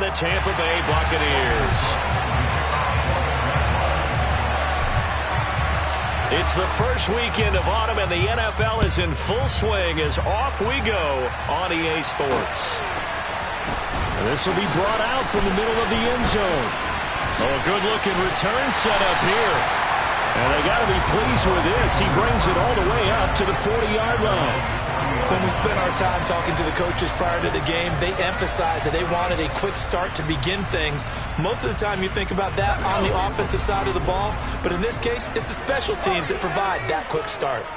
the Tampa Bay Buccaneers. It's the first weekend of autumn, and the NFL is in full swing as off we go on EA Sports. This will be brought out from the middle of the end zone. Oh, a good-looking return set up here. And they got to be pleased with this. He brings it all the way up to the 40-yard line. When we spent our time talking to the coaches prior to the game, they emphasized that they wanted a quick start to begin things. Most of the time you think about that on the offensive side of the ball, but in this case, it's the special teams that provide that quick start.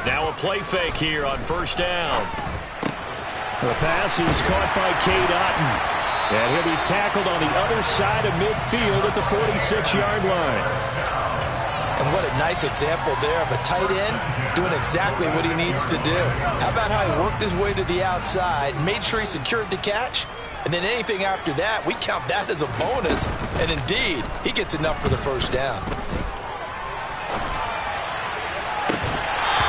Now a play fake here on first down. The pass is caught by Cade Otton, and he'll be tackled on the other side of midfield at the 46-yard line. And what a nice example there of a tight end doing exactly what he needs to do. How about how he worked his way to the outside, made sure he secured the catch, and then anything after that, we count that as a bonus. And indeed, he gets enough for the first down.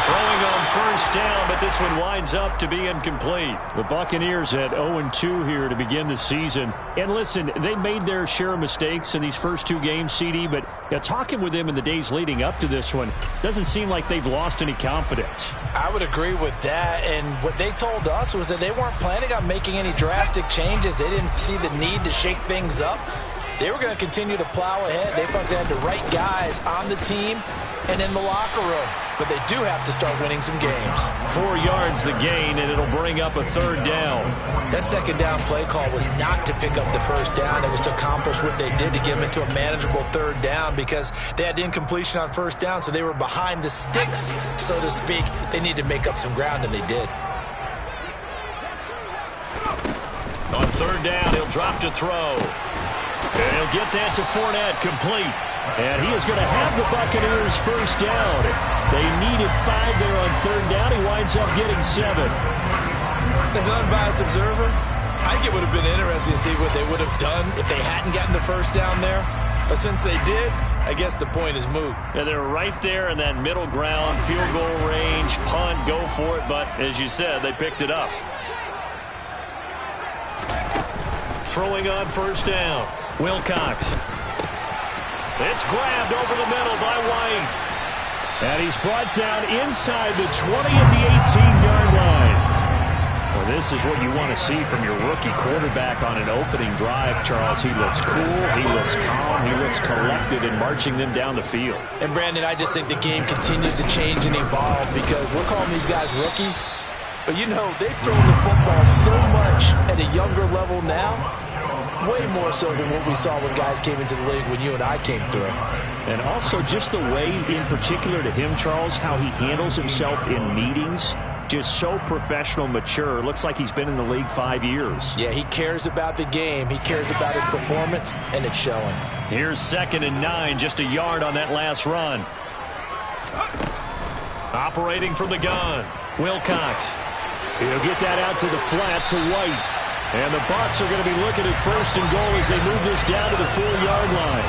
Throwing on first down, but this one winds up to be incomplete. The Buccaneers at 0-2 here to begin the season. And listen, they made their share of mistakes in these first two games, CD, but talking with them in the days leading up to this one, doesn't seem like they've lost any confidence. I would agree with that, and what they told us was that they weren't planning on making any drastic changes. They didn't see the need to shake things up. They were going to continue to plow ahead. They thought they had the right guys on the team and in the locker room. But they do have to start winning some games. 4 yards the gain, and it'll bring up a third down. That second down play call was not to pick up the first down. It was to accomplish what they did to get them into a manageable third down because they had incompletion on first down, so they were behind the sticks, so to speak. They needed to make up some ground, and they did. On third down, he'll drop to throw. And he'll get that to Fournette, complete. And he is going to have the Buccaneers first down. They needed 5 there on third down. He winds up getting 7. As an unbiased observer, I think it would have been interesting to see what they would have done if they hadn't gotten the first down there. But since they did, I guess the point is moot. Yeah, they're right there in that middle ground, field goal range, punt, go for it. But as you said, they picked it up. Throwing on first down, Wilcox. It's grabbed over the middle by White. And he's brought down inside the 20 at the 18-yard line. Well, this is what you want to see from your rookie quarterback on an opening drive, Charles. He looks cool, he looks calm, he looks collected in marching them down the field. And, Brandon, I just think the game continues to change and evolve because we're calling these guys rookies. But, you know, they've thrown the football so much at a younger level now. Way more so than what we saw when guys came into the league when you and I came through. And also just the way, in particular to him, Charles, how he handles himself in meetings. Just so professional, mature. Looks like he's been in the league 5 years. Yeah, he cares about the game. He cares about his performance, and it's showing. Here's 2nd and 9, just a yard on that last run. Operating from the gun, Wilcox. He'll get that out to the flat to White. And the Bucs are going to be looking at first and goal as they move this down to the 4-yard line.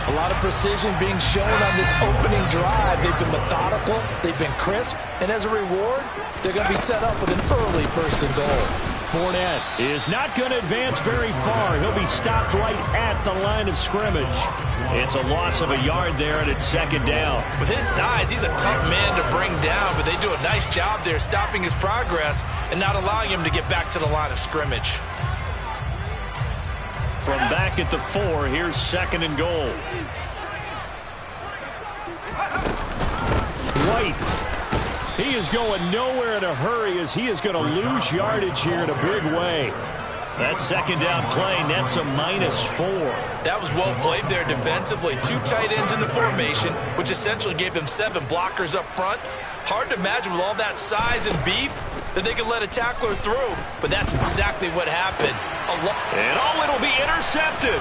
A lot of precision being shown on this opening drive. They've been methodical. They've been crisp. And as a reward, they're going to be set up with an early first and goal. Fournette is not going to advance very far. He'll be stopped right at the line of scrimmage. It's a loss of a yard there, and it's 2nd down. With his size, he's a tough man to bring down, but they do a nice job there stopping his progress and not allowing him to get back to the line of scrimmage. From back at the 4, here's 2nd and goal. White. He is going nowhere in a hurry as he is going to lose yardage here in a big way. That 2nd down play nets a -4. That was well played there defensively. 2 tight ends in the formation, which essentially gave them 7 blockers up front. Hard to imagine with all that size and beef that they could let a tackler through, but that's exactly what happened. And it'll be intercepted.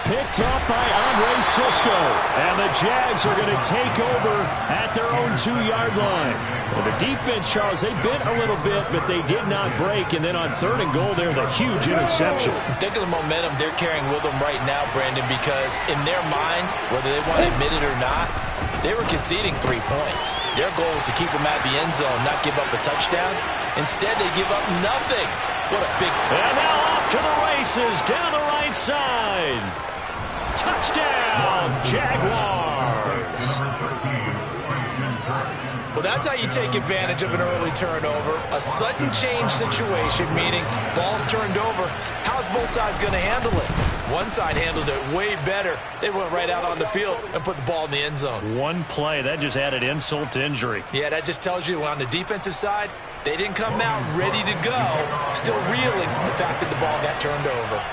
Picked up by Andre Cisco. And the Jags are going to take over at their own 2-yard line. Well, the defense, Charles, they bent a little bit, but they did not break. And then on 3rd and goal there, the huge interception. Think of the momentum they're carrying with them right now, Brandon, because in their mind, whether they want to admit it or not, they were conceding 3 points. Their goal was to keep them out of the end zone, not give up a touchdown. Instead, they give up nothing. What a big... And now off to the races. races down the right side. Touchdown, Jaguars. Well, that's how you take advantage of an early turnover. A sudden change situation, meaning ball's turned over. How's both sides going to handle it? One side handled it way better. They went right out on the field and put the ball in the end zone. One play, that just added insult to injury. Yeah, that just tells you on the defensive side, they didn't come out ready to go, still reeling from the fact that the ball got turned over.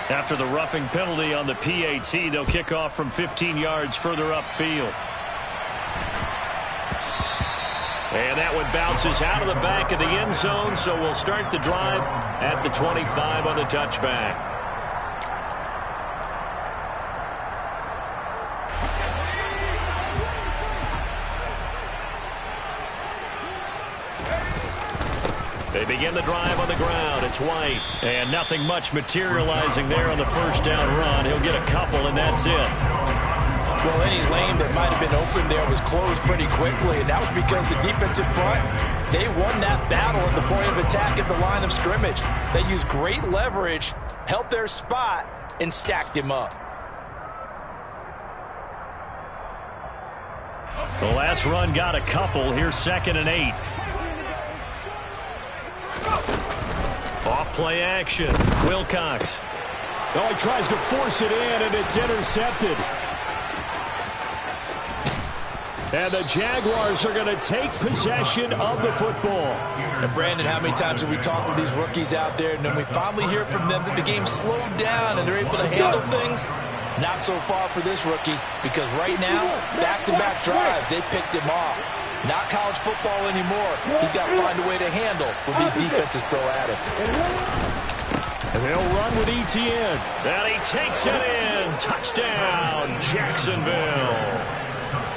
After the roughing penalty on the PAT, they'll kick off from 15 yards further upfield. And that one bounces out of the back of the end zone, so we'll start the drive at the 25 on the touchback. They begin the drive on the ground. It's White. And nothing much materializing there on the first down run. He'll get a couple, and that's it. Well, any lane that might have been open there was closed pretty quickly, and that was because the defensive front, they won that battle at the point of attack at the line of scrimmage. They used great leverage, held their spot, and stacked him up. The last run got a couple. Here's 2nd and 8. Off play action. Wilcox. Oh, he tries to force it in, and it's intercepted. And the Jaguars are going to take possession of the football. And Brandon, how many times have we talked with these rookies out there, and then we finally hear from them that the game slowed down and they're able to handle things? Not so far for this rookie, because right now, back-to-back drives, they picked him off. Not college football anymore. He's got to find a way to handle what these defenses throw at him. And they'll run with Etienne. And he takes it in. Touchdown, Jacksonville.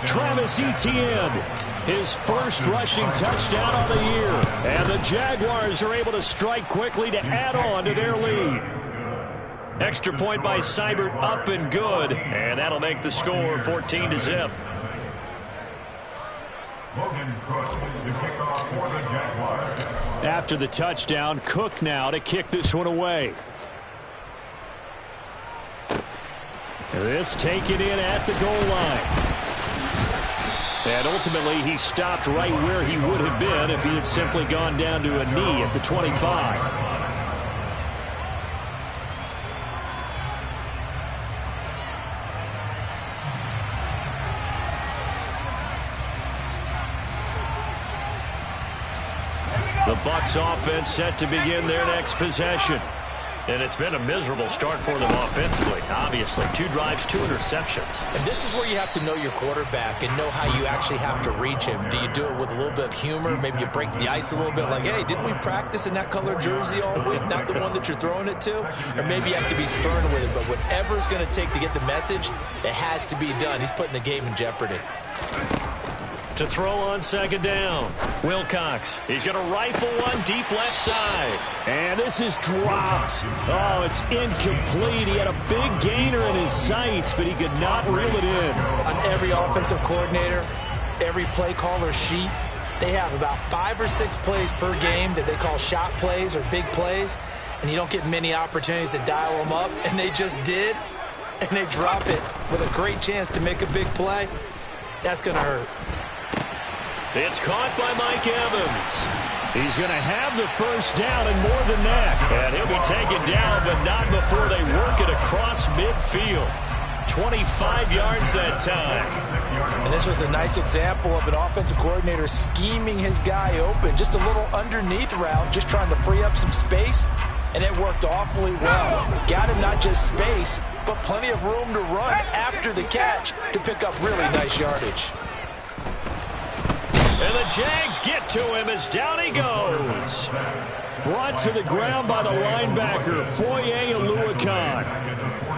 Travis Etienne, his first rushing touchdown of the year. And the Jaguars are able to strike quickly to add on to their lead. Extra point by Seibert, up and good. And that'll make the score 14-0. After the touchdown, Cook now to kick this one away. This taken in at the goal line. And ultimately, he stopped right where he would have been if he had simply gone down to a knee at the 25. The Bucs offense set to begin their next possession. And it's been a miserable start for them offensively, obviously. 2 drives, 2 interceptions. And this is where you have to know your quarterback and know how you actually have to reach him. Do you do it with a little bit of humor? Maybe you break the ice a little bit like, hey, didn't we practice in that color jersey all week? Not the one that you're throwing it to? Or maybe you have to be stern with it. But whatever it's going to take to get the message, it has to be done. He's putting the game in jeopardy. To throw on 2nd down, Wilcox. He's going to rifle one deep left side. And this is dropped. Oh, it's incomplete. He had a big gainer in his sights, but he could not reel it in. On every offensive coordinator, every play caller sheet, they have about 5 or 6 plays per game that they call shot plays or big plays, and you don't get many opportunities to dial them up, and they just did, and they drop it with a great chance to make a big play. That's going to hurt. It's caught by Mike Evans. He's going to have the first down and more than that. And he'll be taken down, but not before they work it across midfield. 25 yards that time. And this was a nice example of an offensive coordinator scheming his guy open. Just a little underneath route, just trying to free up some space. And it worked awfully well. Got him not just space, but plenty of room to run after the catch to pick up really nice yardage. And the Jags get to him as down he goes. Brought to the ground by the linebacker, Foye Oluokun.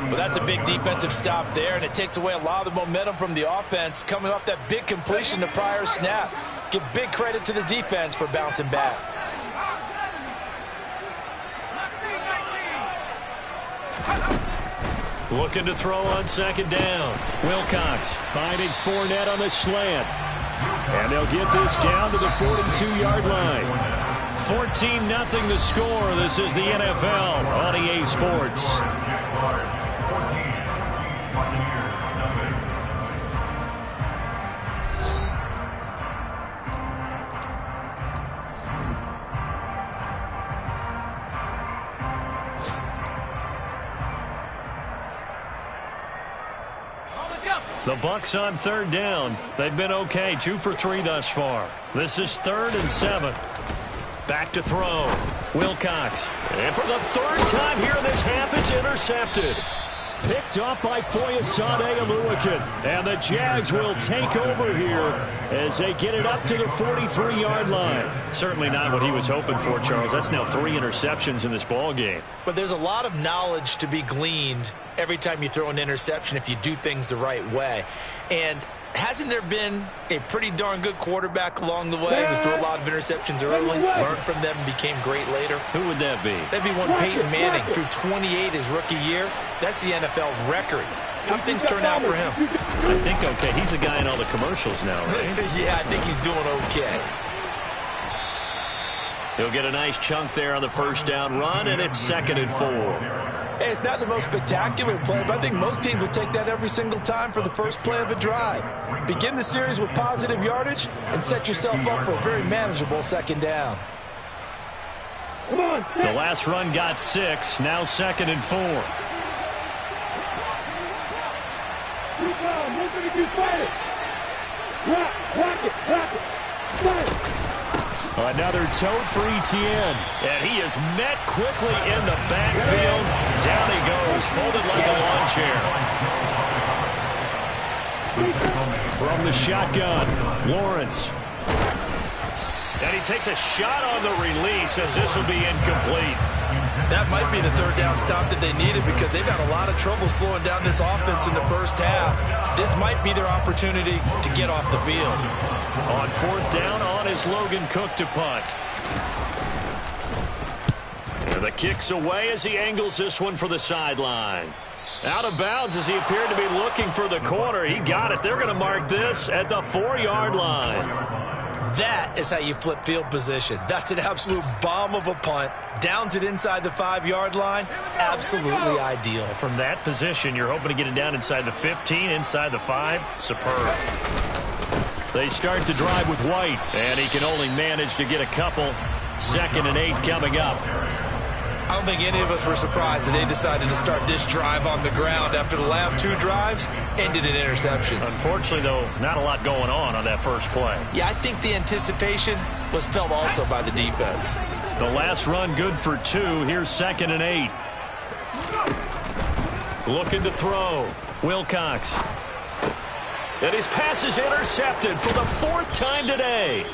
Well, that's a big defensive stop there, and it takes away a lot of the momentum from the offense coming off that big completion the prior snap. Give big credit to the defense for bouncing back. Looking to throw on 2nd down. Wilcox finding Fournette on the slant. And they'll get this down to the 42-yard line. 14-0 the score. This is the NFL on EA Sports. The Bucs on third down. They've been okay, 2 for 3 thus far. This is 3rd and 7. Back to throw. Wilcox. And for the 3rd time here in this half, it's intercepted. Picked off by Foyesade Oluwakin. And the Jags will take over here as they get it up to the 43-yard line. Certainly not what he was hoping for, Charles. That's now 3 interceptions in this ball game. But there's a lot of knowledge to be gleaned every time you throw an interception if you do things the right way. And hasn't there been a pretty darn good quarterback along the way who threw a lot of interceptions early, learned from them, and became great later? Who would that be? That'd be one Peyton Manning. Threw 28 his rookie year. That's the NFL record. How'd things turn out for him? I think okay. He's the guy in all the commercials now, right? Yeah, I think he's doing okay. He'll get a nice chunk there on the first down run, and it's 2nd and 4. Hey, it's not the most spectacular play, but I think most teams will take that every single time for the first play of a drive. Begin the series with positive yardage and set yourself up for a very manageable 2nd down. Come on. The last run got 6, now 2nd and 4. Another tote for Etienne. And he is met quickly in the backfield. Down he goes, folded like a lawn chair. From the shotgun, Lawrence. And he takes a shot on the release as this will be incomplete. That might be the 3rd down stop that they needed because they've had a lot of trouble slowing down this offense in the first half. This might be their opportunity to get off the field. On 4th down, on is Logan Cook to punt. And the kick's away as he angles this one for the sideline. Out of bounds as he appeared to be looking for the corner. He got it. They're going to mark this at the 4-yard line. That is how you flip field position. That's an absolute bomb of a punt. Downs it inside the 5-yard line. Absolutely ideal. From that position, you're hoping to get it down inside the 15, inside the 5. Superb. They start to drive with White, and he can only manage to get a couple. 2nd and 8 coming up. I don't think any of us were surprised that they decided to start this drive on the ground after the last 2 drives ended in interceptions. Unfortunately, though, not a lot going on that first play. Yeah, I think the anticipation was felt also by the defense. The last run good for 2. Here's 2nd and 8. Looking to throw. Wilcox. And his pass is intercepted for the 4th time today.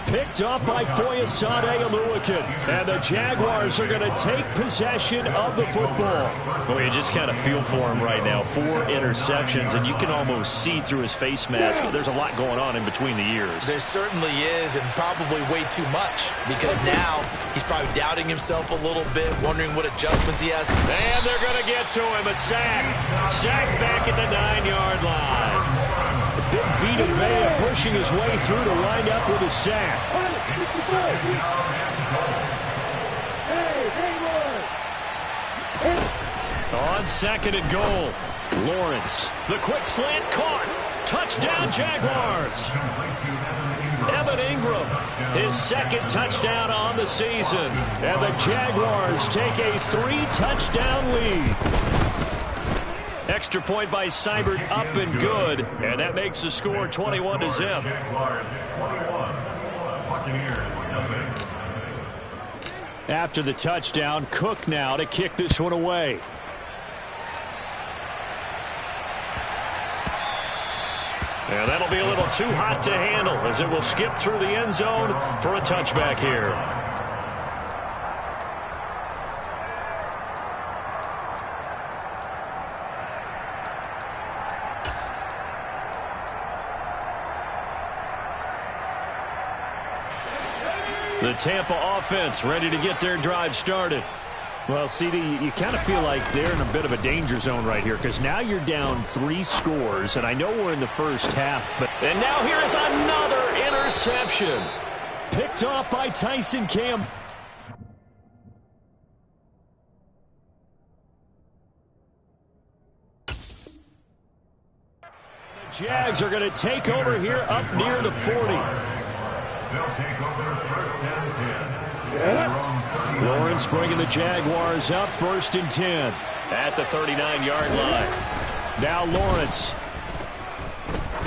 Picked off by Foyesade Oluwakin. And the Jaguars are going to take possession of the football. Well, you just kind of feel for him right now. 4 interceptions, and you can almost see through his face mask. There's a lot going on in between the ears. There certainly is, and probably way too much. Because now he's probably doubting himself a little bit, wondering what adjustments he has. And they're going to get to him. A sack. Sack back at the 9-yard line. Big Vita Vea pushing his way through to wind up with a sack. On 2nd and goal, Lawrence. The quick slant caught. Touchdown, Jaguars. Evan Ingram, his 2nd touchdown on the season. And the Jaguars take a 3-touchdown lead. Extra point by Seibert up and good. And that makes the score 21-0. After the touchdown, Cook now to kick this one away. And that'll be a little too hot to handle as it will skip through the end zone for a touchback here. The Tampa offense ready to get their drive started. Well, CD, you kind of feel like they're in a bit of a danger zone right here because now you're down 3 scores, and I know we're in the first half. And now here is another interception. Picked off by Tyson Campbell. The Jags are going to take over here up near the 40. They'll take over first and 10. Lawrence bringing the Jaguars up first and 10 at the 39-yard line. Now Lawrence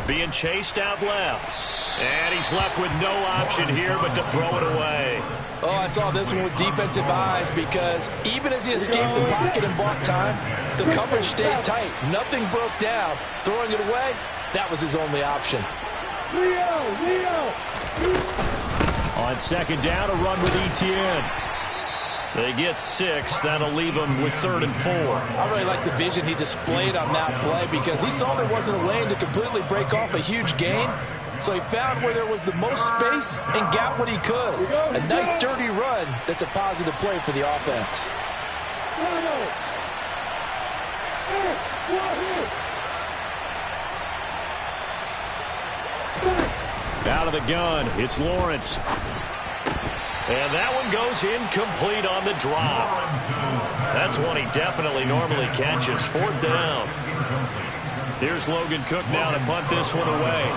being chased out left. And he's left with no option here but to throw it away. Oh, I saw this one with defensive eyes because even as he escaped the pocket and bought time, the coverage stayed tight. Nothing broke down. Throwing it away, that was his only option. On second down, a run with Etienne. They get 6. That'll leave them with 3rd and 4. I really like the vision he displayed on that play because he saw there wasn't a lane to completely break off a huge gain. So he found where there was the most space and got what he could. A nice, dirty run that's a positive play for the offense. Out of the gun, it's Lawrence. And that one goes incomplete on the drop. That's one he definitely normally catches. 4th down. Here's Logan Cook now to punt this one away.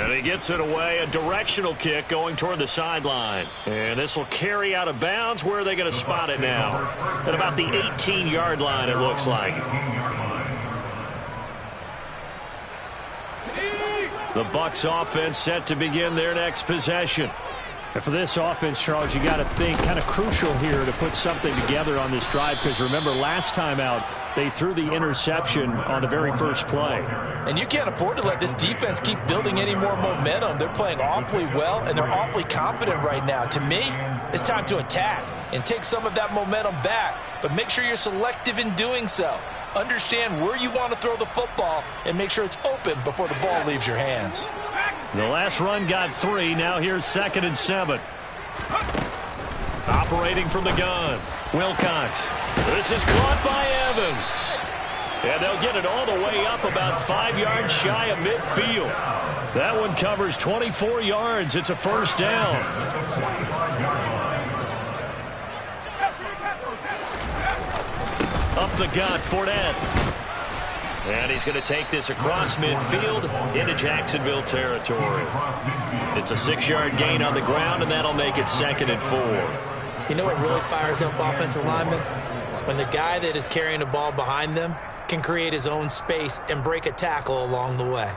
And he gets it away, a directional kick going toward the sideline. And this will carry out of bounds. Where are they going to spot it now? At about the 18-yard line, it looks like. The Bucs offense set to begin their next possession. And for this offense, Charles, you got to think kind of crucial here to put something together on this drive because remember last time out they threw the interception on the very first play. And you can't afford to let this defense keep building any more momentum. They're playing awfully well and they're awfully confident right now. To me, it's time to attack and take some of that momentum back, but make sure you're selective in doing so. Understand where you want to throw the football and make sure it's open before the ball leaves your hands. The last run got 3. Now here's 2nd and 7. Operating from the gun, Wilcox. This is caught by Evans. And they'll get it all the way up about 5 yards shy of midfield. That one covers 24 yards. It's a first down. Up the gut, Fournette. And he's going to take this across midfield into Jacksonville territory. It's a 6-yard gain on the ground, and that'll make it 2nd and 4. You know what really fires up offensive linemen? When the guy that is carrying the ball behind them can create his own space and break a tackle along the way.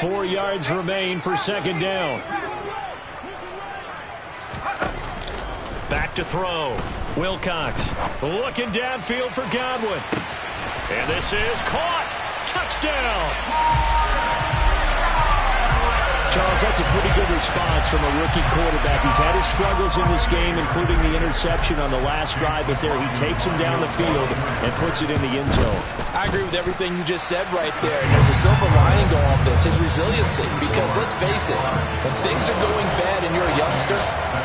Four yards remain for 2nd down. Back to throw. Wilcox looking downfield for Godwin. And this is caught. Touchdown. Charles, that's a pretty good response from a rookie quarterback. He's had his struggles in this game, including the interception on the last drive, but there he takes him down the field and puts it in the end zone. I agree with everything you just said right there. And there's a silver lining to all this, his resiliency. Because let's face it, when things are going bad and you're a youngster,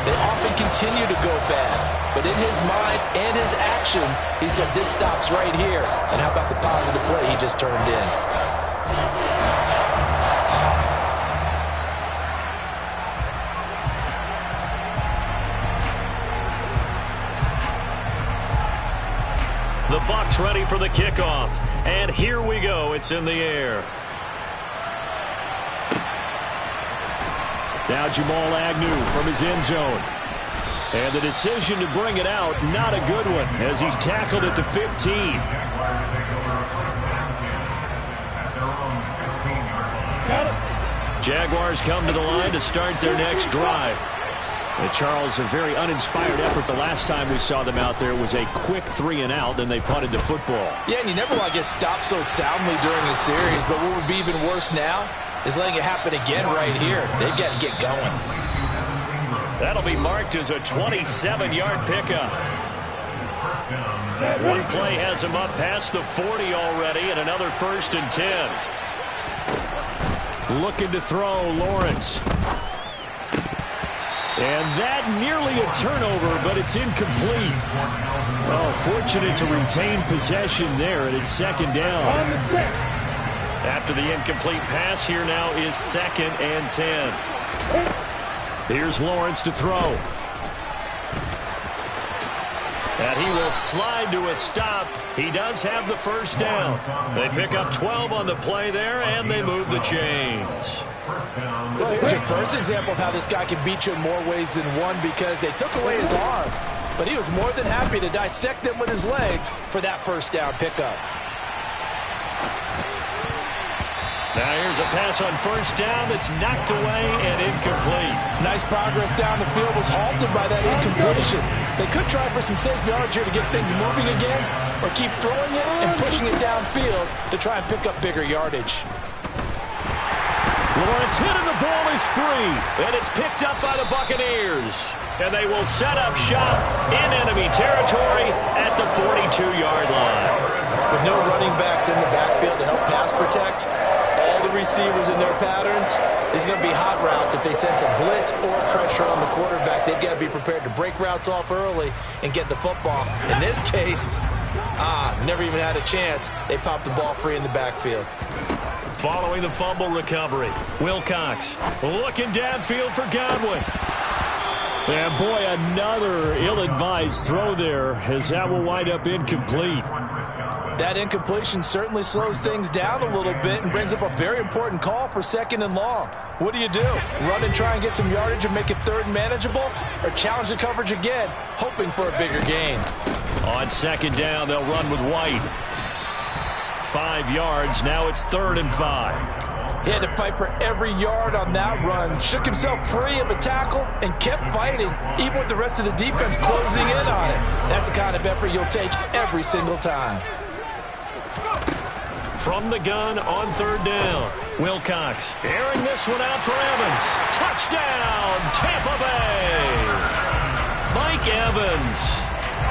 they often continue to go bad. But in his mind and his actions, he said, this stops right here. And how about the positive play he just turned in? The Bucs ready for the kickoff. And here we go. It's in the air. Now Jamal Agnew from his end zone. And the decision to bring it out, not a good one, as he's tackled at the 15. Jaguars come to the line to start their next drive. And Charles, a very uninspired effort the last time we saw them out there was a quick 3-and-out, then they punted the football. Yeah, and you never want to get stopped so soundly during a series, but what would be even worse now is letting it happen again right here. They've got to get going. That'll be marked as a 27-yard pickup. One play has him up past the 40 already, and another 1st and 10. Looking to throw, Lawrence. And that nearly a turnover, but it's incomplete. Oh, fortunate to retain possession there, and it's 2nd down. After the incomplete pass, here now is 2nd and 10. Here's Lawrence to throw. And he will slide to a stop. He does have the 1st down. They pick up 12 on the play there, and they move the chains. Well, here's your first example of how this guy can beat you in more ways than one, because they took away his arm, but he was more than happy to dissect them with his legs for that 1st down pickup. Now here's a pass on 1st down that's knocked away and incomplete. Nice progress down the field, was halted by that incompletion. They could try for some safe yards here to get things moving again, or keep throwing it and pushing it downfield to try and pick up bigger yardage. Lawrence hit and the ball is free, and it's picked up by the Buccaneers. And they will set up shop in enemy territory at the 42-yard line. With no running backs in the backfield to help pass protect, all the receivers in their patterns, there's going to be hot routes. If they sense a blitz or pressure on the quarterback, they've got to be prepared to break routes off early and get the football. In this case, never even had a chance. They popped the ball free in the backfield. Following the fumble recovery, Wilcox looking downfield for Godwin. And boy, another ill-advised throw there, as that will wind up incomplete. That incompletion certainly slows things down a little bit and brings up a very important call for 2nd and long. What do? Run and try and get some yardage and make it 3rd and manageable, or challenge the coverage again, hoping for a bigger gain? On 2nd down, they'll run with White. 5 yards, now it's 3rd and 5. He had to fight for every yard on that run. Shook himself free of a tackle and kept fighting, even with the rest of the defense closing in on it. That's the kind of effort you'll take every single time. From the gun on 3rd down, Wilcox airing this one out for Evans. Touchdown, Tampa Bay! Mike Evans,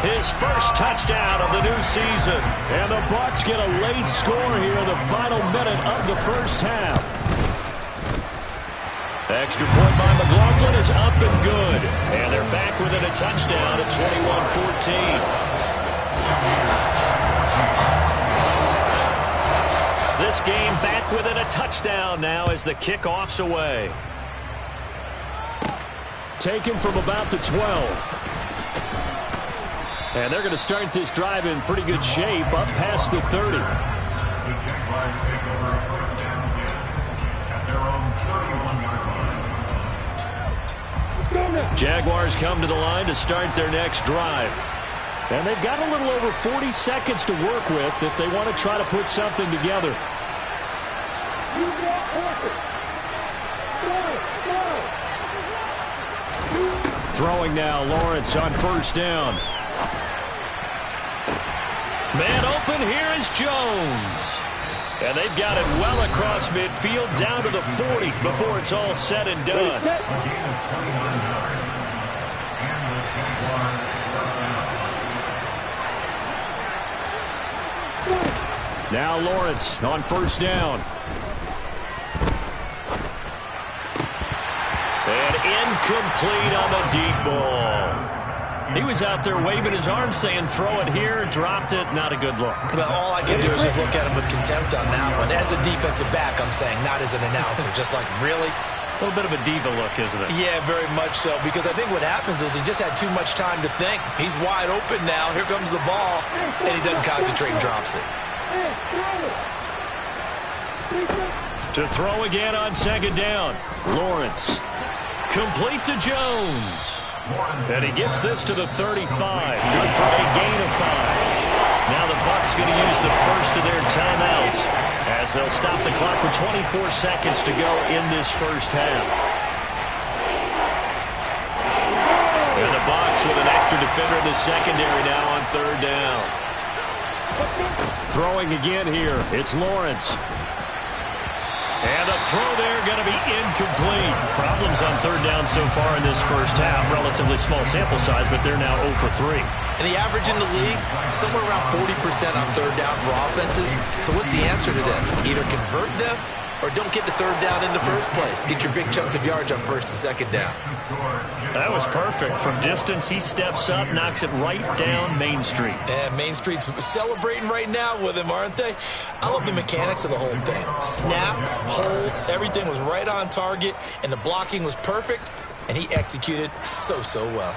his 1st touchdown of the new season. And the Bucs get a late score here in the final minute of the 1st half. Extra point by McLaughlin is up and good. And they're back within a touchdown at 21-14. This game back within a touchdown now as the kickoff's away. Taken from about the 12. And they're going to start this drive in pretty good shape, up past the 30. The Jaguars take over 1st and 10 at their own 31-yard line. Jaguars come to the line to start their next drive. And they've got a little over 40 seconds to work with if they want to try to put something together. Throwing now, Lawrence on 1st down. Man open, here is Jones. And they've got it well across midfield down to the 40 before it's all said and done. Now Lawrence on 1st down. And incomplete on the deep ball. He was out there waving his arm saying, throw it here, dropped it, not a good look. Well, all I can do is just look at him with contempt on that one. As a defensive back, I'm saying, not as an announcer. Just like, really? A little bit of a diva look, isn't it? Yeah, very much so, because I think what happens is he just had too much time to think. He's wide open now. Here comes the ball, and he doesn't concentrate and drops it. To throw again on 2nd down. Lawrence. Complete to Jones. And he gets this to the 35. Good for a gain of 5. Now the Bucs going to use the first of their timeouts as they'll stop the clock with 24 seconds to go in this 1st half. And the Bucs with an extra defender in the secondary now on 3rd down. Throwing again here. It's Lawrence. And the throw there going to be incomplete. Problems on third down so far in this first half. Relatively small sample size, but they're now 0 for 3. And the average in the league, somewhere around 40% on third down for offenses. So what's the answer to this? Either convert them or don't get the third down in the first place. Get your big chunks of yards on first and second down. That was perfect. From distance, he steps up, knocks it right down Main Street. And Main Street's celebrating right now with him, aren't they? I love the mechanics of the whole thing. Snap, hold, everything was right on target, and the blocking was perfect, and he executed so well.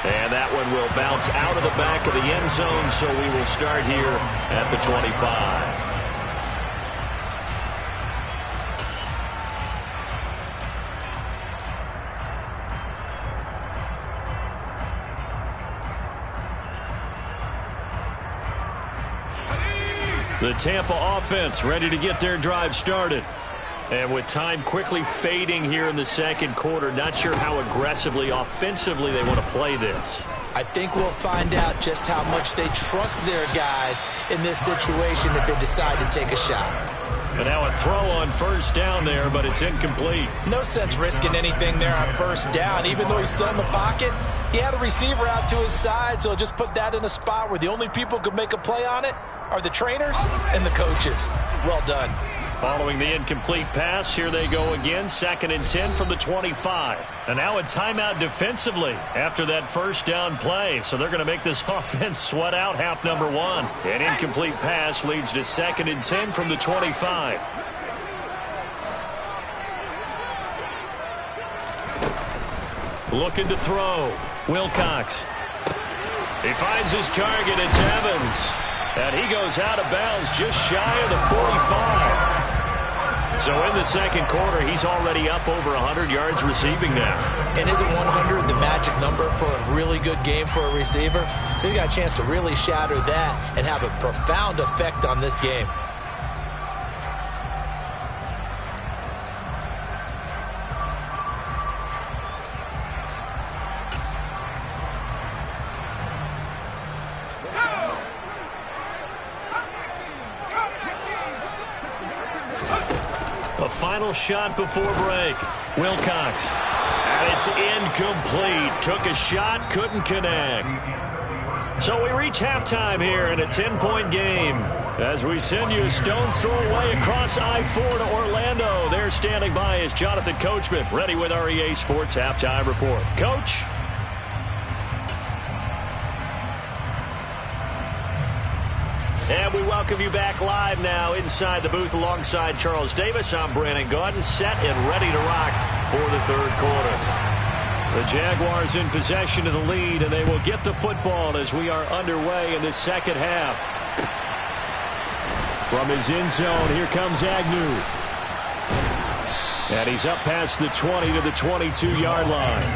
And that one will bounce out of the back of the end zone, so we will start here at the 25. The Tampa offense ready to get their drive started. And with time quickly fading here in the second quarter, not sure how aggressively, offensively they want to play this. I think we'll find out just how much they trust their guys in this situation if they decide to take a shot. And now a throw on first down there, but it's incomplete. No sense risking anything there on first down. Even though he's still in the pocket, he had a receiver out to his side, so just put that in a spot where the only people who could make a play on it are the trainers and the coaches. Well done. Following the incomplete pass, here they go again. 2nd and 10 from the 25. And now a timeout defensively after that first down play. So they're going to make this offense sweat out half number 1. An incomplete pass leads to 2nd and 10 from the 25. Looking to throw. Wilcox. He finds his target. It's Evans. And he goes out of bounds just shy of the 45. So in the second quarter, he's already up over 100 yards receiving now. And isn't 100 the magic number for a really good game for a receiver? So he got a chance to really shatter that and have a profound effect on this game. Final shot before break. Wilcox. And it's incomplete. Took a shot, couldn't connect. So we reach halftime here in a 10-point game. As we send you a stone's throw away across I-4 to Orlando. There standing by is Jonathan Coachman, ready with our EA Sports Halftime Report. Coach? And we welcome you back live now inside the booth alongside Charles Davis. I'm Brandon Gaudin, set and ready to rock for the third quarter. The Jaguars in possession of the lead, and they will get the football as we are underway in the second half. From his end zone, here comes Agnew. And he's up past the 20 to the 22-yard line.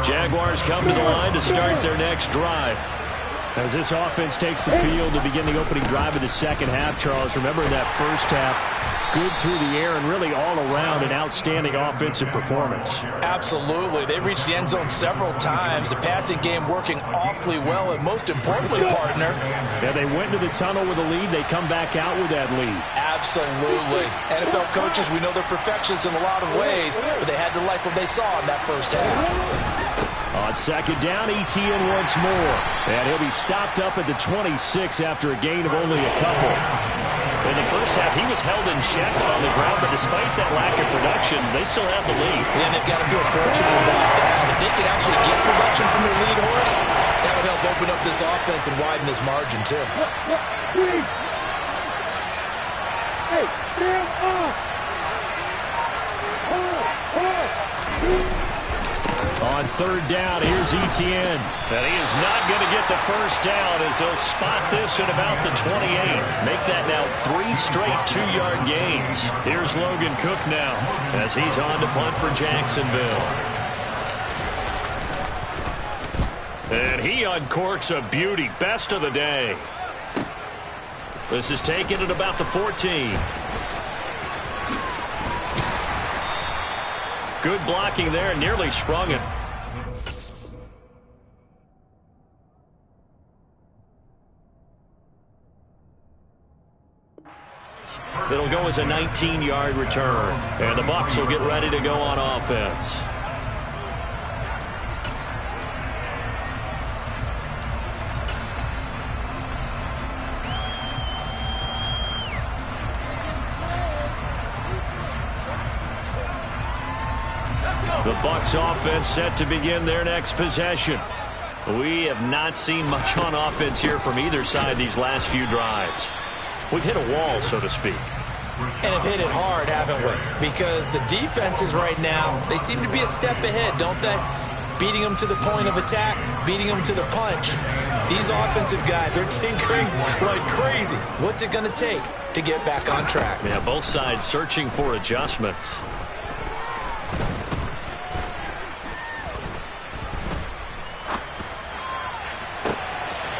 Jaguars come to the line to start their next drive. As this offense takes the field to begin the opening drive of the second half, Charles, remember that first half, good through the air and really all around an outstanding offensive performance. Absolutely. They reached the end zone several times. The passing game working awfully well, and most importantly, partner. Yeah, they went into the tunnel with a lead. They come back out with that lead. Absolutely. NFL coaches, we know they're perfectionists in a lot of ways, but they had to like what they saw in that first half. On second down, Etienne once more. And he'll be stopped up at the 26 after a gain of only a couple. In the first half, he was held in check on the ground, but despite that lack of production, they still have the lead. And they've got to feel fortunate about that. If they can actually get production from their lead horse, that would help open up this offense and widen this margin, too. Hey, stand up! On third down, here's Etienne. And he is not going to get the first down as he'll spot this at about the 28. Make that now 3 straight 2-yard gains. Here's Logan Cook now as he's on to punt for Jacksonville. And he uncorks a beauty. Best of the day. This is taken at about the 14. Good blocking there, nearly sprung it. was a 19-yard return. And the Bucs will get ready to go on offense. The Bucs offense set to begin their next possession. We have not seen much on offense here from either side these last few drives. We've hit a wall, so to speak. And have hit it hard, haven't we? Because the defenses right now, they seem to be a step ahead, don't they? Beating them to the point of attack, beating them to the punch. These offensive guys, they're tinkering like crazy. What's it going to take to get back on track? Yeah, both sides searching for adjustments.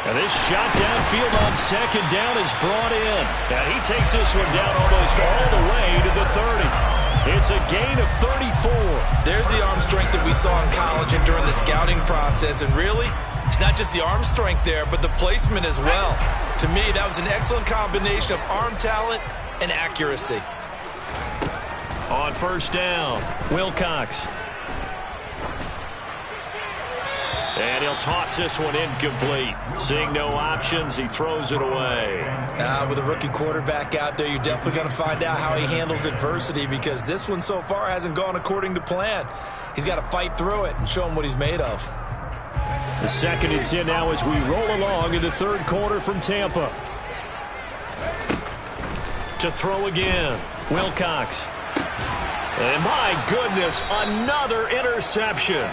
And this shot downfield on second down is brought in. And he takes this one down almost all the way to the 30. It's a gain of 34. There's the arm strength that we saw in college and during the scouting process. And really, it's not just the arm strength there, but the placement as well. To me, that was an excellent combination of arm talent and accuracy. On first down, Wilcox. And he'll toss this one incomplete. Seeing no options, he throws it away. With a rookie quarterback out there, you're definitely going to find out how he handles adversity, because this one so far hasn't gone according to plan. He's got to fight through it and show him what he's made of. The 2nd and 10 now as we roll along in the third quarter from Tampa. To throw again, Wilcox. And my goodness, another interception.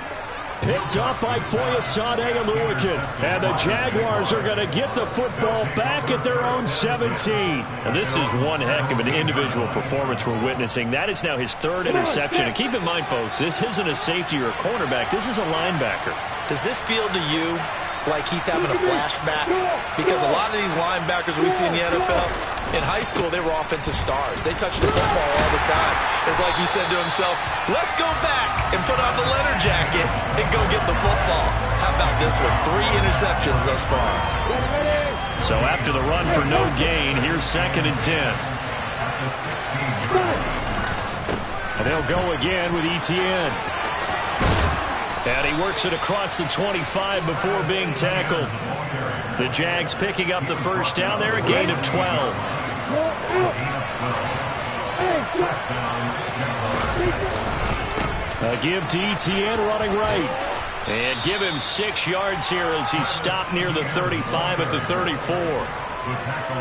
Picked up by Foyesade and Lewican. And the Jaguars are going to get the football back at their own 17. And this is one heck of an individual performance we're witnessing. That is now his 3rd interception. And keep in mind, folks, this isn't a safety or a cornerback. This is a linebacker. Does this feel to you like he's having a flashback? Because a lot of these linebackers we see in the NFL, in high school, they were offensive stars. They touched the football all the time. It's like he said to himself, let's go back and put on the leather jacket and go get the football. How about this one? 3 interceptions thus far. So after the run for no gain, here's 2nd and 10. And they'll go again with Etienne. And he works it across the 25 before being tackled. The Jags picking up the first down there, a gain of 12. A give to Etienne running right. And give him 6 yards here as he's stopped near the 35 at the 34.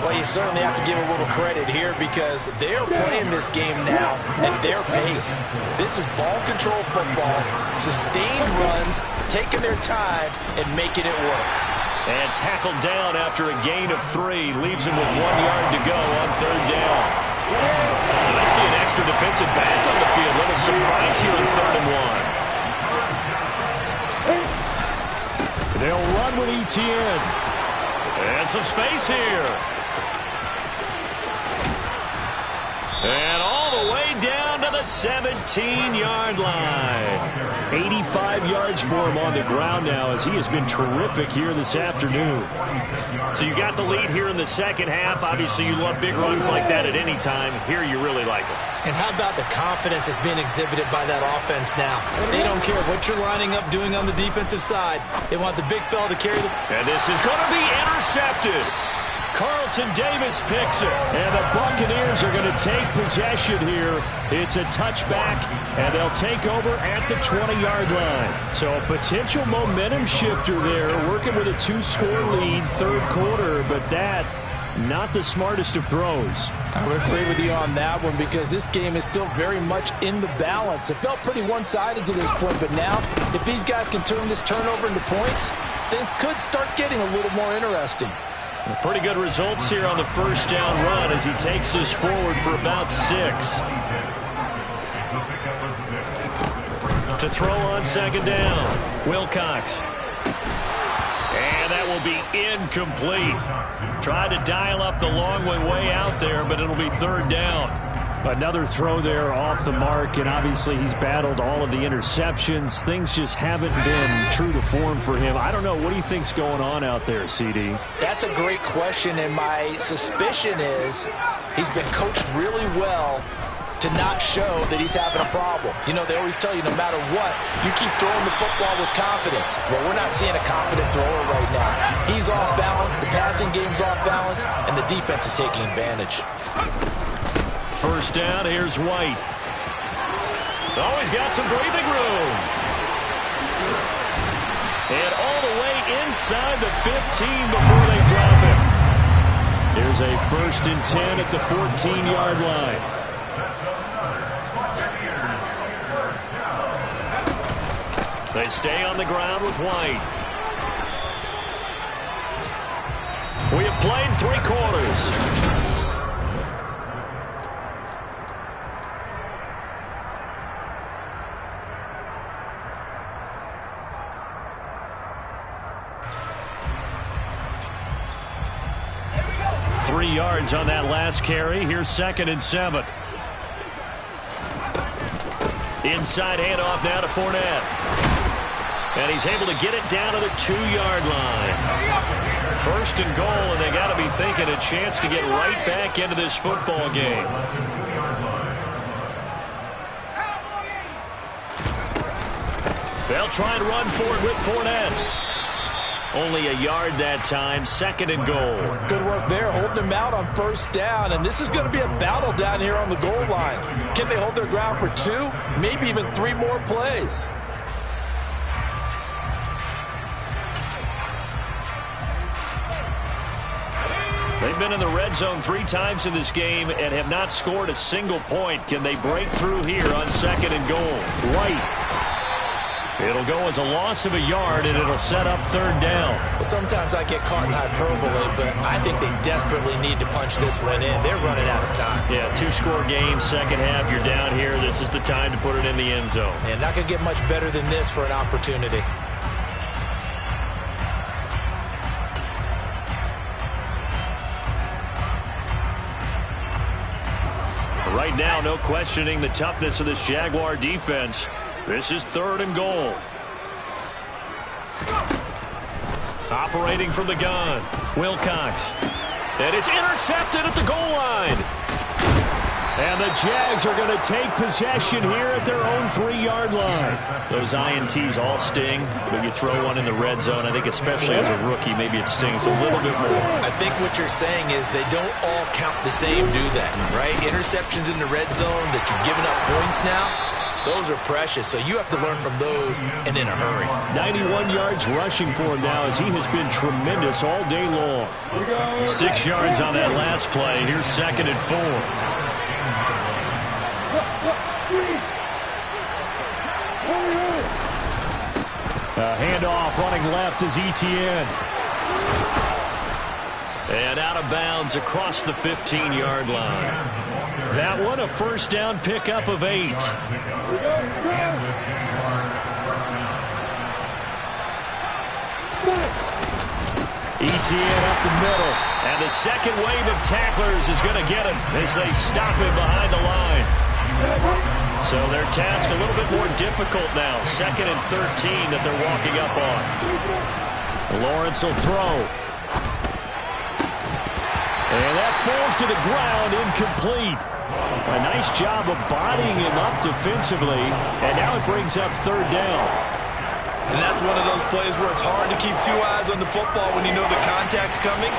Well, you certainly have to give a little credit here, because they're playing this game now at their pace. This is ball control football, sustained runs, taking their time and making it work. And tackled down after a gain of 3. Leaves him with 1 yard to go on 3rd down. And I see an extra defensive back on the field. Little surprise here on 3rd and 1. They'll run with Etienne. And some space here. And all the way down to the 17-yard line. 85 yards for him on the ground now, as he has been terrific here this afternoon. So you got the lead here in the second half. Obviously, you love big runs like that at any time. Here you really like them. And how about the confidence that's being exhibited by that offense now? They don't care what you're lining up doing on the defensive side. They want the big fella to carry the... And this is going to be intercepted. Carlton Davis picks it. And the Buccaneers are going to take possession here. It's a touchback, and they'll take over at the 20-yard line. So a potential momentum shifter there, working with a 2-score lead, third quarter, but that, not the smartest of throws. I would agree with you on that one, because this game is still very much in the balance. It felt pretty one-sided to this point, but now, if these guys can turn this turnover into points, things could start getting a little more interesting. Pretty good results here on the first down run as he takes this forward for about 6. To throw on second down, Wilcox. And that will be incomplete. Tried to dial up the long one way out there, but it'll be 3rd down. Another throw there off the mark, and obviously he's battled all of the interceptions. Things just haven't been true to form for him. I don't know. What do you think's going on out there, CD? That's a great question, and my suspicion is he's been coached really well to not show that he's having a problem. You know, they always tell you no matter what, you keep throwing the football with confidence. Well, we're not seeing a confident thrower right now. He's off balance, the passing game's off balance, and the defense is taking advantage. First down, here's White. Oh, he's got some breathing room. And all the way inside the 15 before they drop him. Here's a 1st and 10 at the 14-yard line. They stay on the ground with White. We have played 3 quarters. Yards on that last carry. Here's 2nd and 7. Inside handoff now to Fournette. And he's able to get it down to the 2-yard line. 1st and goal, and they got to be thinking a chance to get right back into this football game. They'll try and run for it with Fournette. Only a yard that time, 2nd and goal. Good work there, holding him out on 1st down, and this is going to be a battle down here on the goal line. Can they hold their ground for 2, maybe even 3 more plays? They've been in the red zone 3 times in this game and have not scored a single point. Can they break through here on 2nd and goal? White. It'll go as a loss of a yard, and it'll set up 3rd down. Well, sometimes I get caught in hyperbole, but I think they desperately need to punch this one in. They're running out of time. Yeah, 2-score game, second half, you're down here. This is the time to put it in the end zone. And not going to get much better than this for an opportunity. Right now, no questioning the toughness of this Jaguar defense. This is 3rd and goal. Operating from the gun, Wilcox. And it's intercepted at the goal line. And the Jags are going to take possession here at their own 3-yard line. Those INTs all sting, but you throw one in the red zone, I think especially as a rookie, maybe it stings a little bit more. I think what you're saying is they don't all count the same, do that, right? Interceptions in the red zone that you're giving up points now, those are precious, so you have to learn from those and in a hurry. 91 yards rushing for him now as he has been tremendous all day long. 6 yards on that last play. Here's 2nd and 4. Handoff running left is Etienne. And out of bounds across the 15-yard line. That one a 1st down pickup of 8. Etienne up the middle. And the second wave of tacklers is going to get him as they stop him behind the line. So their task a little bit more difficult now. 2nd and 13 that they're walking up on. Lawrence will throw. And that falls to the ground, incomplete. A nice job of bodying him up defensively. And now it brings up 3rd down. And that's one of those plays where it's hard to keep 2 eyes on the football when you know the contact's coming,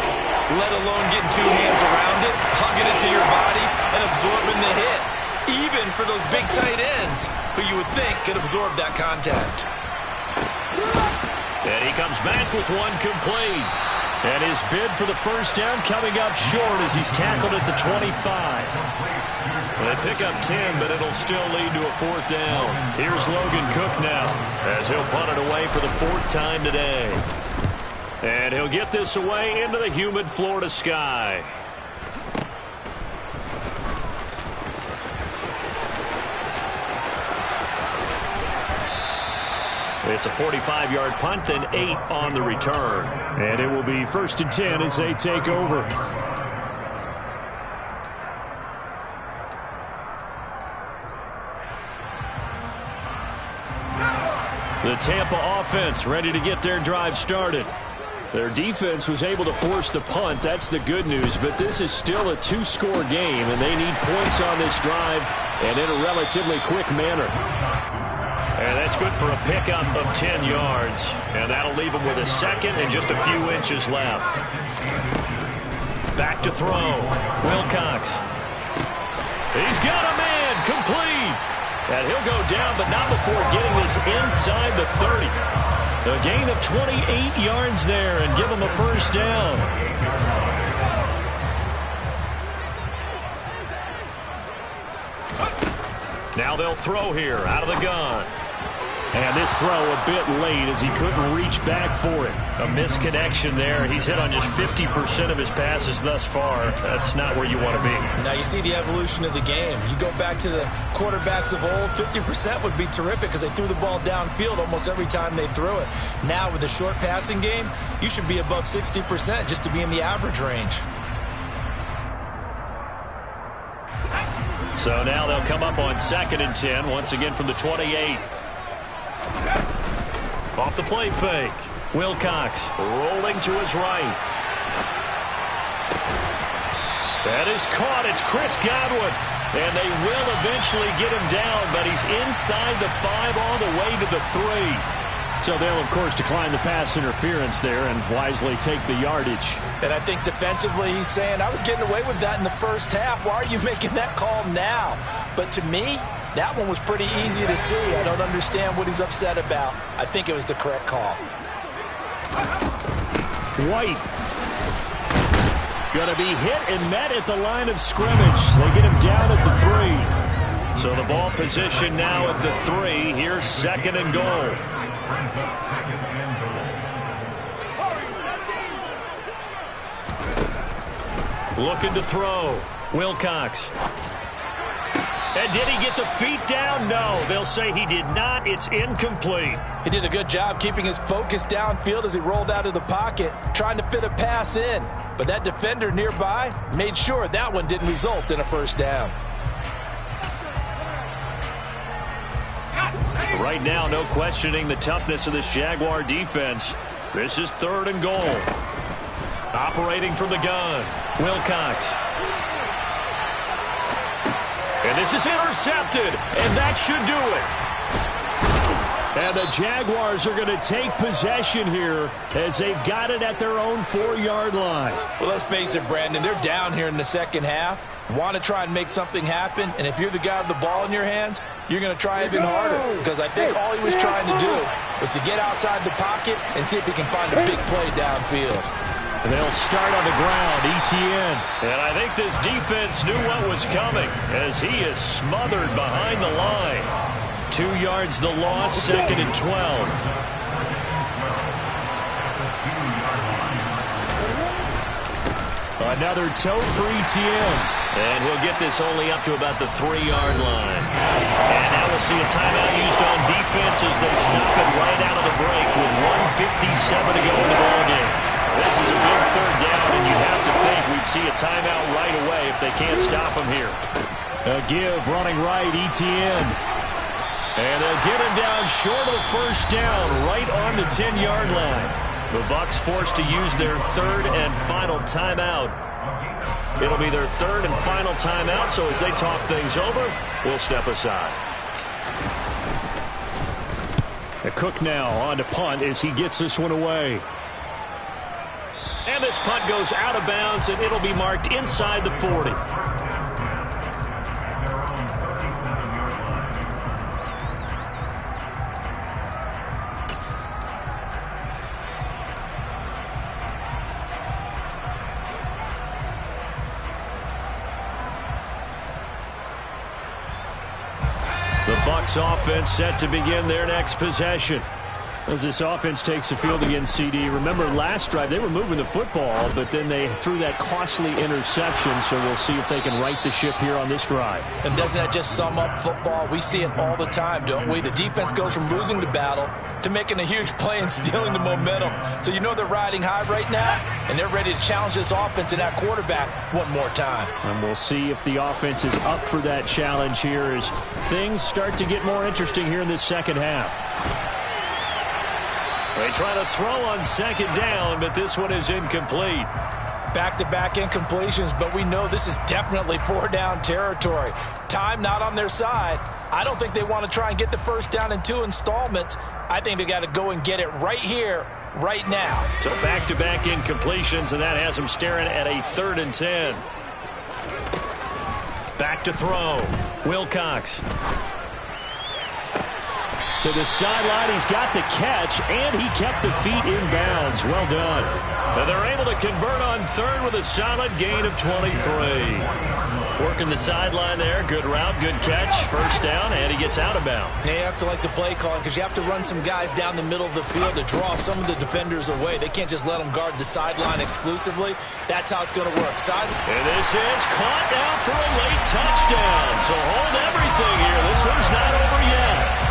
let alone getting 2 hands around it, hugging it to your body, and absorbing the hit. Even for those big tight ends who you would think could absorb that contact. And he comes back with one complete. And his bid for the 1st down coming up short as he's tackled at the 25. They pick up 10, but it'll still lead to a 4th down. Here's Logan Cook now as he'll punt it away for the 4th time today. And he'll get this away into the humid Florida sky. It's a 45-yard punt, then 8 on the return. And it will be 1st and 10 as they take over. The Tampa offense ready to get their drive started. Their defense was able to force the punt. That's the good news. But this is still a two-score game, and they need points on this drive and in a relatively quick manner. And that's good for a pickup of 10 yards. And that'll leave them with a second and just a few inches left. Back to throw. Wilcox. He's got a man. Complete. And he'll go down, but not before getting this inside the 30. A gain of 28 yards there and give him a first down. Now they'll throw here out of the gun. And this throw a bit late as he couldn't reach back for it. A misconnection there. He's hit on just 50% of his passes thus far. That's not where you want to be. Now you see the evolution of the game. You go back to the quarterbacks of old, 50% would be terrific because they threw the ball downfield almost every time they threw it. Now with the short passing game, you should be above 60% just to be in the average range. So now they'll come up on 2nd and 10, once again from the 28. Off the play fake. Wilcox rolling to his right. That is caught. It's Chris Godwin. And they will eventually get him down, but he's inside the 5 all the way to the 3. So they'll, of course, decline the pass interference there and wisely take the yardage. And I think defensively he's saying, I was getting away with that in the first half. Why are you making that call now? But to me, that one was pretty easy to see. I don't understand what he's upset about. I think it was the correct call. White. Going to be hit and met at the line of scrimmage. They get him down at the 3. So the ball position now at the 3. Here's 2nd and goal. Brings up 2nd and goal. Looking to throw. Wilcox. And did he get the feet down? No. They'll say he did not. It's incomplete. He did a good job keeping his focus downfield as he rolled out of the pocket, trying to fit a pass in. But that defender nearby made sure that one didn't result in a first down. Right now, no questioning the toughness of this Jaguar defense. This is 3rd and goal. Operating from the gun. Wilcox. And this is intercepted, and that should do it. And the Jaguars are going to take possession here as they've got it at their own 4-yard line. Well, let's face it, Brandon, they're down here in the second half. Want to try and make something happen, and if you're the guy with the ball in your hands, you're going to try even harder, because I think all he was trying to do was to get outside the pocket and see if he can find a big play downfield. And they'll start on the ground, ETN. And I think this defense knew what was coming as he is smothered behind the line. 2 yards the loss, 2nd and 12. Another toe for ETN. And he'll get this only up to about the 3-yard line. And now we'll see a timeout used on defense as they stop it right out of the break with 1:57 to go in the ballgame. This is a big 3rd down, and you'd have to think we'd see a timeout right away if they can't stop him here. A give running right, ETN. And they'll get him down short of the first down, right on the 10-yard line. The Bucs forced to use their 3rd and final timeout. It'll be their 3rd and final timeout, so as they talk things over, we'll step aside. Cook now on to punt as he gets this one away. And this punt goes out of bounds, and it'll be marked inside the 40. The Bucs offense set to begin their next possession. As this offense takes the field again, CD, remember last drive they were moving the football, but then they threw that costly interception, so we'll see if they can right the ship here on this drive. And doesn't that just sum up football? We see it all the time, don't we? The defense goes from losing the battle to making a huge play and stealing the momentum. So you know they're riding high right now, and they're ready to challenge this offense and that quarterback one more time. And we'll see if the offense is up for that challenge here as things start to get more interesting here in this second half. They try to throw on second down, but this one is incomplete. Back-to-back incompletions, but we know this is definitely 4-down territory. Time not on their side. I don't think they want to try and get the first down in 2 installments. I think they got to go and get it right here, right now. So back-to-back incompletions, and that has them staring at a 3rd and 10. Back to throw. Wilcox. To the sideline, he's got the catch, and he kept the feet in bounds. Well done. And they're able to convert on 3rd with a solid gain of 23. Working the sideline there. Good route, good catch. First down, and he gets out of bounds. Now you have to like the play calling because you have to run some guys down the middle of the field to draw some of the defenders away. They can't just let them guard the sideline exclusively. That's how it's going to work. And this is caught now for a late touchdown. So hold everything here. This one's not over yet.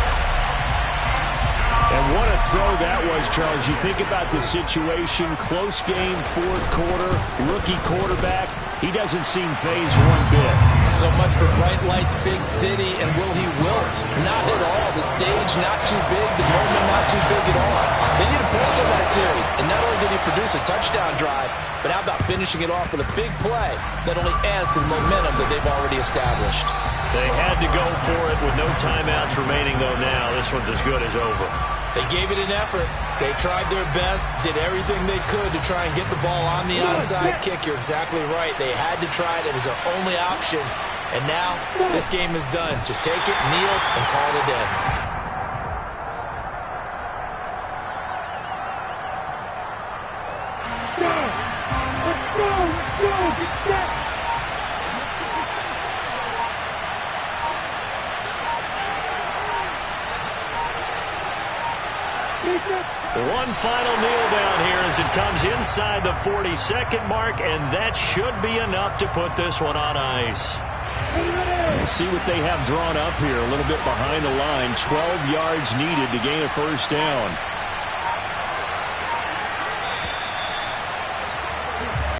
And what a throw that was, Charles. You think about the situation, close game, 4th quarter, rookie quarterback. He doesn't seem fazed one bit. So much for bright lights, big city, and will he wilt? Not at all. The stage not too big, the moment not too big at all. They needed points on that series, and not only did he produce a touchdown drive, but how about finishing it off with a big play that only adds to the momentum that they've already established. They had to go for it with no timeouts remaining, though, now. This one's as good as over. They gave it an effort. They tried their best, did everything they could to try and get the ball on the onside kick. You're exactly right. They had to try it. It was their only option. And now this game is done. Just take it, kneel, and call it a day. One final kneel down here as it comes inside the 40-second mark, and that should be enough to put this one on ice. We'll see what they have drawn up here. A little bit behind the line. 12 yards needed to gain a first down.